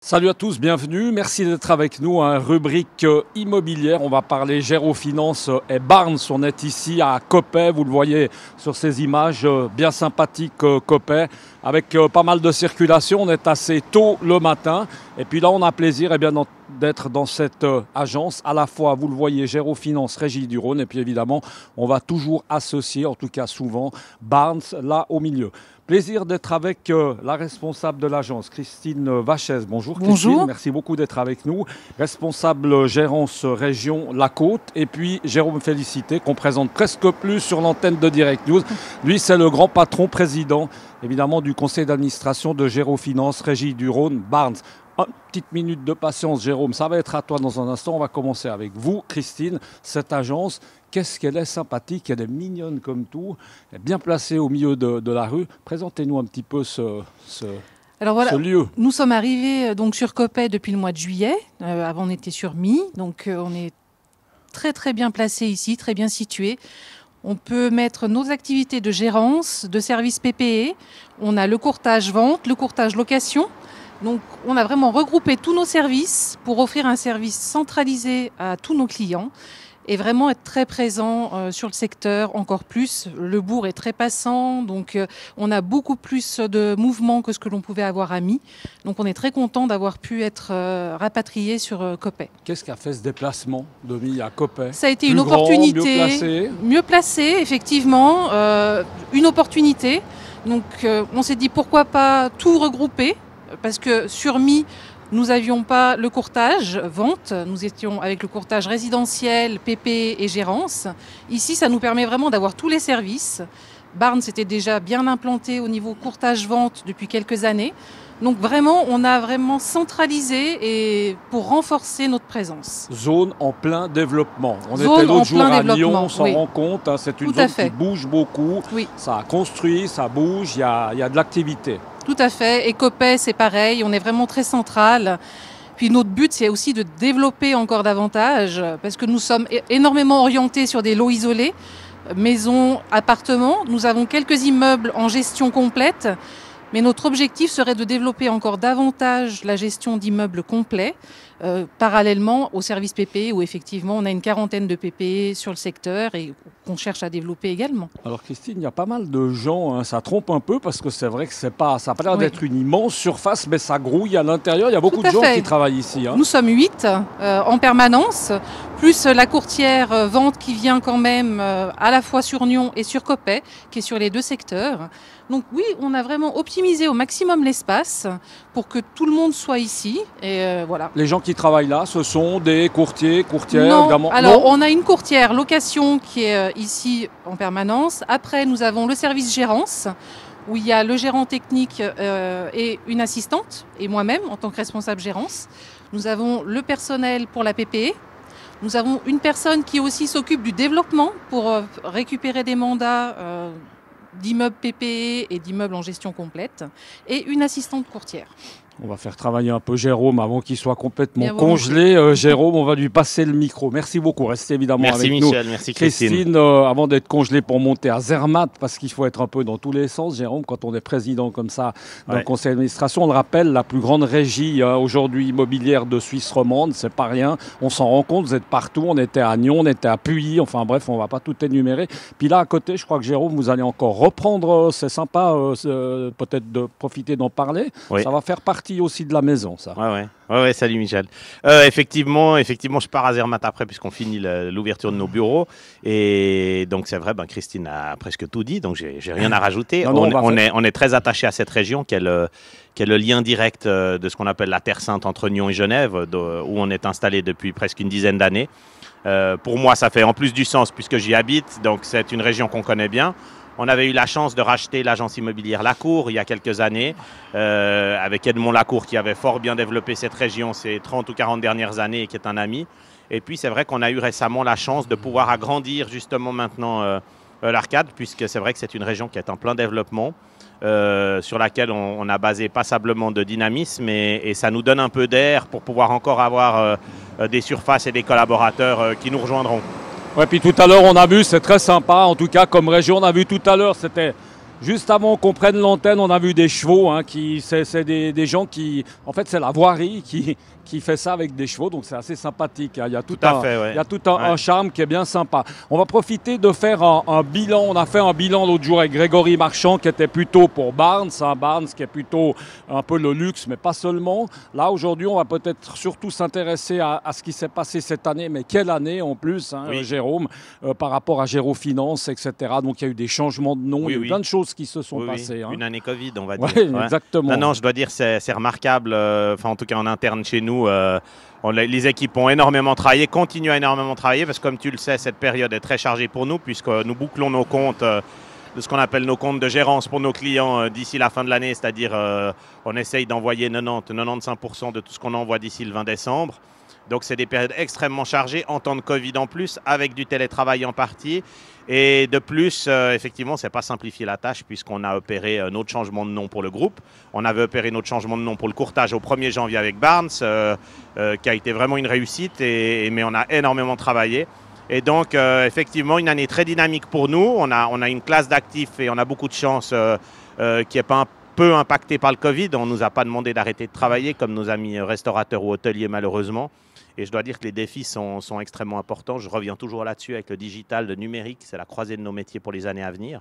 Salut à tous, bienvenue. Merci d'être avec nous. Rubrique immobilière, on va parler Gérofinance et Barnes. On est ici à Coppet, vous le voyez sur ces images bien sympathiques Coppet, avec pas mal de circulation. On est assez tôt le matin. Et puis là, on a plaisir d'être dans cette agence. À la fois, vous le voyez, Gérofinance, Régie du Rhône. Et puis évidemment, on va toujours associer, en tout cas souvent, Barnes là au milieu. Plaisir d'être avec la responsable de l'agence, Christine Vachès. Bonjour Christine, Bonjour. Merci beaucoup d'être avec nous. Responsable gérance région La Côte. Et puis Jérôme Félicité, qu'on présente presque plus sur l'antenne de Direct News. Lui, c'est le grand patron président, évidemment, du conseil d'administration de Gérofinance, Régie du Rhône, Barnes. Une petite minute de patience, Jérôme. Ça va être à toi dans un instant. On va commencer avec vous, Christine. Cette agence, qu'est-ce qu'elle est sympathique, elle est mignonne comme tout, elle est bien placée au milieu de la rue. Présentez-nous un petit peu ce lieu. Nous sommes arrivés donc sur Coppet depuis le mois de juillet. Avant, on était sur My. Donc, on est très, très bien placé ici, très bien situé. On peut mettre nos activités de gérance, de service PPE. On a le courtage vente, le courtage location. Donc, on a vraiment regroupé tous nos services pour offrir un service centralisé à tous nos clients et vraiment être très présent sur le secteur encore plus. Le bourg est très passant, donc on a beaucoup plus de mouvements que ce que l'on pouvait avoir à My. Donc, on est très content d'avoir pu être rapatrié sur Coppet. Qu'est-ce qui a fait ce déplacement de My à Coppet? Ça a été une opportunité. Mieux placé, effectivement. Une opportunité. Donc, on s'est dit pourquoi pas tout regrouper. Parce que sur My, nous n'avions pas le courtage vente, nous étions avec le courtage résidentiel, PP et gérance. Ici, ça nous permet vraiment d'avoir tous les services. Barnes était déjà bien implanté au niveau courtage vente depuis quelques années. Donc vraiment, on a vraiment centralisé et pour renforcer notre présence. Zone en plein développement. On était l'autre jour à Lyon, on s'en rend compte. C'est une zone qui bouge beaucoup. Oui. Ça construit, ça bouge, il y a de l'activité. Tout à fait. Et Coppet, c'est pareil. On est vraiment très central. Puis notre but, c'est aussi de développer encore davantage parce que nous sommes énormément orientés sur des lots isolés, maisons, appartements. Nous avons quelques immeubles en gestion complète. Mais notre objectif serait de développer encore davantage la gestion d'immeubles complets, parallèlement au service PPE, où effectivement on a une quarantaine de PPE sur le secteur et qu'on cherche à développer également. Alors Christine, il y a pas mal de gens, ça trompe un peu parce que c'est vrai que ça n'a pas l'air d'être une immense surface, mais ça grouille à l'intérieur. Il y a beaucoup de gens qui travaillent ici. Nous sommes 8 en permanence, plus la courtière vente qui vient quand même à la fois sur Nyon et sur Coppet, qui est sur les deux secteurs. Donc oui, on a vraiment optimisé au maximum l'espace pour que tout le monde soit ici. Et voilà. Les gens qui travaillent là, ce sont des courtiers, courtières Non. évidemment. Alors, on a une courtière location qui est ici en permanence. Après, nous avons le service gérance, où il y a le gérant technique et une assistante, et moi-même en tant que responsable gérance. Nous avons le personnel pour la PPE. Nous avons une personne qui aussi s'occupe du développement pour récupérer des mandats d'immeubles PPE et d'immeubles en gestion complète, et une assistante courtière. On va faire travailler un peu Jérôme avant qu'il soit complètement congelé. Jérôme, on va lui passer le micro. Merci beaucoup. Restez évidemment avec nous. Michel, merci Christine, avant d'être congelé pour monter à Zermatt, parce qu'il faut être un peu dans tous les sens, Jérôme, quand on est président comme ça d'un conseil d'administration, on le rappelle, la plus grande régie aujourd'hui immobilière de Suisse romande, c'est pas rien. On s'en rend compte, vous êtes partout. On était à Nyon, on était à Puy, enfin bref, on va pas tout énumérer. Puis là, à côté, je crois que Jérôme, vous allez encore reprendre, c'est sympa peut-être de profiter d'en parler. Oui. Ça va faire partie aussi de la maison, ça. Ouais, salut Michel. Effectivement, je pars à Zermatt après puisqu'on finit l'ouverture de nos bureaux. Et donc c'est vrai, Christine a presque tout dit, donc j'ai rien à rajouter. On est très attaché à cette région qui est le lien direct de ce qu'on appelle la Terre Sainte entre Nyon et Genève, où on est installé depuis presque une dizaine d'années. Pour moi, ça fait en plus du sens puisque j'y habite, donc c'est une région qu'on connaît bien. On avait eu la chance de racheter l'agence immobilière Lacour il y a quelques années, avec Edmond Lacour qui avait fort bien développé cette région ces 30 ou 40 dernières années et qui est un ami. Et puis c'est vrai qu'on a eu récemment la chance de pouvoir agrandir justement maintenant l'Arcade, puisque c'est vrai que c'est une région qui est en plein développement, sur laquelle on a basé passablement de dynamisme et ça nous donne un peu d'air pour pouvoir encore avoir des surfaces et des collaborateurs qui nous rejoindront. Ouais, puis tout à l'heure, on a vu, c'est très sympa, en tout cas, comme région, on a vu tout à l'heure, c'était Juste avant qu'on prenne l'antenne, on a vu des chevaux. Hein, c'est des gens qui... En fait, c'est la voirie qui fait ça avec des chevaux. Donc, c'est assez sympathique. Hein. Il y a tout un charme qui est bien sympa. On va profiter de faire un bilan. On a fait un bilan l'autre jour avec Grégory Marchand qui était plutôt pour Barnes. Barnes qui est plutôt un peu le luxe, mais pas seulement. Là, aujourd'hui, on va peut-être surtout s'intéresser à ce qui s'est passé cette année. Mais quelle année en plus, hein, Jérôme, par rapport à Gérofinance, etc. Donc, il y a eu des changements de nom. Il y a eu plein de choses qui se sont passées. Hein. Une année Covid, on va dire. Exactement. Non, je dois dire, c'est remarquable. Enfin, en tout cas, en interne chez nous, les équipes ont énormément travaillé, continuent à énormément travailler, parce que comme tu le sais, cette période est très chargée pour nous, puisque nous bouclons nos comptes, de ce qu'on appelle nos comptes de gérance pour nos clients d'ici la fin de l'année, c'est-à-dire on essaye d'envoyer 90-95% de tout ce qu'on envoie d'ici le 20 décembre. Donc, c'est des périodes extrêmement chargées, en temps de Covid en plus, avec du télétravail en partie. Et de plus, effectivement, ce n'est pas simplifier la tâche puisqu'on a opéré notre changement de nom pour le groupe. On avait opéré notre changement de nom pour le courtage au 1er janvier avec Barnes, qui a été vraiment une réussite, mais on a énormément travaillé. Et donc, effectivement, une année très dynamique pour nous. On a une classe d'actifs et on a beaucoup de chance qui n'est pas un peu impactée par le Covid. On ne nous a pas demandé d'arrêter de travailler comme nos amis restaurateurs ou hôteliers, malheureusement. Et je dois dire que les défis sont extrêmement importants. Je reviens toujours là-dessus avec le digital, le numérique. C'est la croisée de nos métiers pour les années à venir.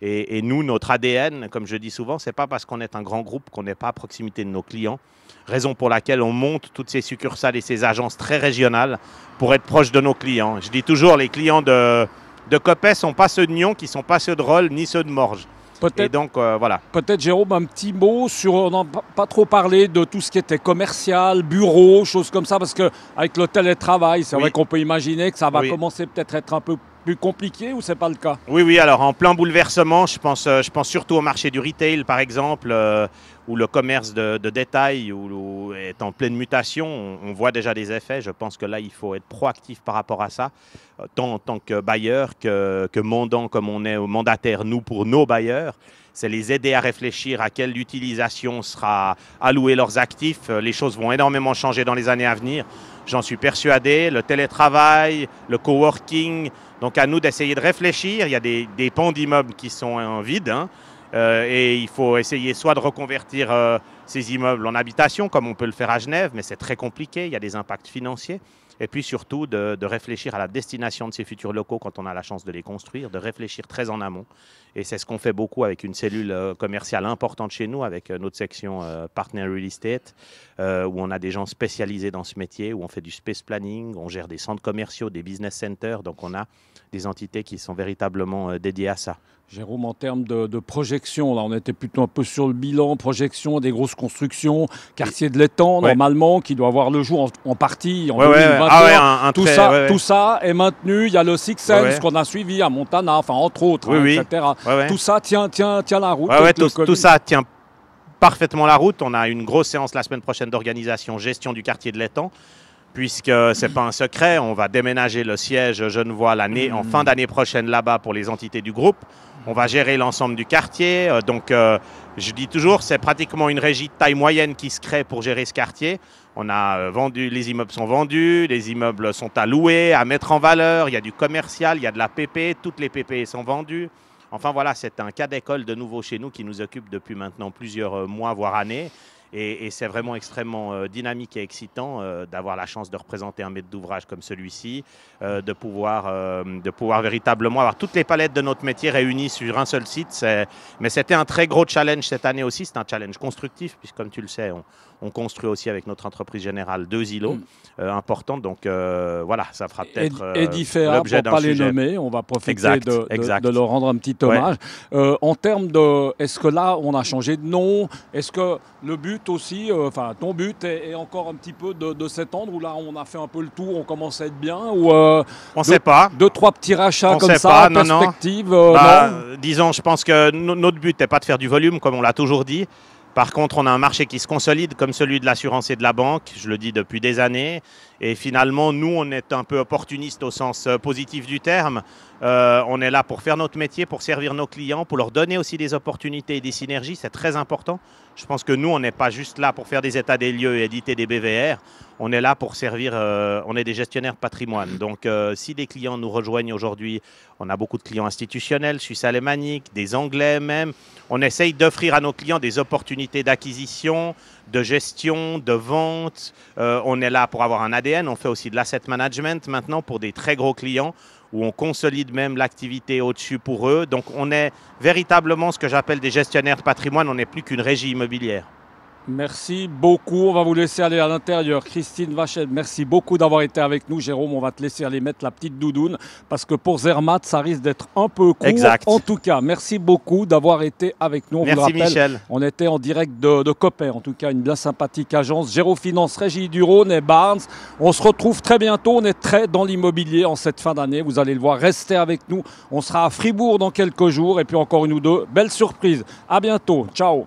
Et nous, notre ADN, comme je dis souvent, ce n'est pas parce qu'on est un grand groupe qu'on n'est pas à proximité de nos clients. Raison pour laquelle on monte toutes ces succursales et ces agences très régionales pour être proche de nos clients. Je dis toujours, les clients de Copet ne sont pas ceux de Nyon, qui ne sont pas ceux de Rolle, ni ceux de Morges. Et donc, voilà. Peut-être, Jérôme, un petit mot sur, on n'a pas trop parlé de tout ce qui était commercial, bureau, choses comme ça, parce qu'avec le télétravail, c'est vrai qu'on peut imaginer que ça va commencer peut-être à être un peu plus compliqué, ou c'est pas le cas? Oui, alors en plein bouleversement, je pense surtout au marché du retail, par exemple, où le commerce de détail est en pleine mutation. On voit déjà des effets. Je pense que là, il faut être proactif par rapport à ça, tant en tant que bailleur que mandant, comme on est mandataire, nous, pour nos bailleurs. C'est les aider à réfléchir à quelle utilisation sera allouée leurs actifs. Les choses vont énormément changer dans les années à venir. J'en suis persuadé. Le télétravail, le coworking. Donc, à nous d'essayer de réfléchir. Il y a des pans d'immeubles qui sont vides, hein. Et il faut essayer soit de reconvertir ces immeubles en habitation, comme on peut le faire à Genève, mais c'est très compliqué, il y a des impacts financiers. Et puis surtout de réfléchir à la destination de ces futurs locaux quand on a la chance de les construire, de réfléchir très en amont. Et c'est ce qu'on fait beaucoup avec une cellule commerciale importante chez nous, avec notre section Partner Real Estate, où on a des gens spécialisés dans ce métier, où on fait du space planning, on gère des centres commerciaux, des business centers. Donc on a des entités qui sont véritablement dédiées à ça. Jérôme, en termes de projection, là, on était plutôt un peu sur le bilan, projection des grosses constructions, quartier de l'Étang, normalement, qui doit voir le jour en partie en 2021. Tout ça est maintenu. Il y a le Six Sense qu'on a suivi à Montana, enfin, entre autres, etc. Tout ça tient la route. Tout ça tient parfaitement la route. On a une grosse séance la semaine prochaine d'organisation gestion du quartier de l'Étang, puisque ce n'est pas un secret. On va déménager le siège genevois en fin d'année prochaine là-bas pour les entités du groupe. On va gérer l'ensemble du quartier. Donc, je dis toujours, c'est pratiquement une régie de taille moyenne qui se crée pour gérer ce quartier. On a vendu, les immeubles sont vendus, les immeubles sont à louer, à mettre en valeur. Il y a du commercial, il y a de la PP, toutes les PP sont vendues. Enfin voilà, c'est un cas d'école de nouveau chez nous qui nous occupe depuis maintenant plusieurs mois, voire années. Et c'est vraiment extrêmement dynamique et excitant d'avoir la chance de représenter un maître d'ouvrage comme celui-ci, de pouvoir véritablement avoir toutes les palettes de notre métier réunies sur un seul site. Mais c'était un très gros challenge cette année aussi. C'est un challenge constructif, puisque comme tu le sais, on construit aussi avec notre entreprise générale 2 îlots importants. Donc voilà, ça fera peut-être l'objet d'un sujet. Pour ne pas les nommer, on va profiter de leur rendre un petit hommage. En termes de, est-ce que là, on a changé de nom? Est-ce que le but aussi, ton but est encore un petit peu de s'étendre, ou là on a fait un peu le tour, on commence à être bien, ou on ne sait pas. 2-3 petits rachats comme ça, en perspective. Disons, je pense que notre but n'est pas de faire du volume comme on l'a toujours dit. Par contre, on a un marché qui se consolide comme celui de l'assurance et de la banque, je le dis depuis des années. Et finalement, nous, on est un peu opportunistes au sens positif du terme. On est là pour faire notre métier, pour servir nos clients, pour leur donner aussi des opportunités et des synergies. C'est très important. Je pense que nous, on n'est pas juste là pour faire des états des lieux et éditer des BVR. on est là pour servir, on est des gestionnaires de patrimoine. Donc, si des clients nous rejoignent aujourd'hui, on a beaucoup de clients institutionnels, suisses alémaniques, des Anglais même. On essaye d'offrir à nos clients des opportunités d'acquisition, de gestion, de vente. On est là pour avoir un ADN. On fait aussi de l'asset management maintenant pour des très gros clients où on consolide même l'activité au-dessus pour eux. Donc, on est véritablement ce que j'appelle des gestionnaires de patrimoine. On n'est plus qu'une régie immobilière. Merci beaucoup. On va vous laisser aller à l'intérieur. Christine Vachel, merci beaucoup d'avoir été avec nous. Jérôme, on va te laisser aller mettre la petite doudoune parce que pour Zermatt, ça risque d'être un peu court. Exact. En tout cas, merci beaucoup d'avoir été avec nous. On merci vous rappelle, Michel. On était en direct de Coppet. En tout cas, une bien sympathique agence. Gérofinance, Régie du Rhône et Barnes. On se retrouve très bientôt. On est très dans l'immobilier en cette fin d'année. Vous allez le voir. Restez avec nous. On sera à Fribourg dans quelques jours et puis encore une ou deux belles surprises. À bientôt. Ciao.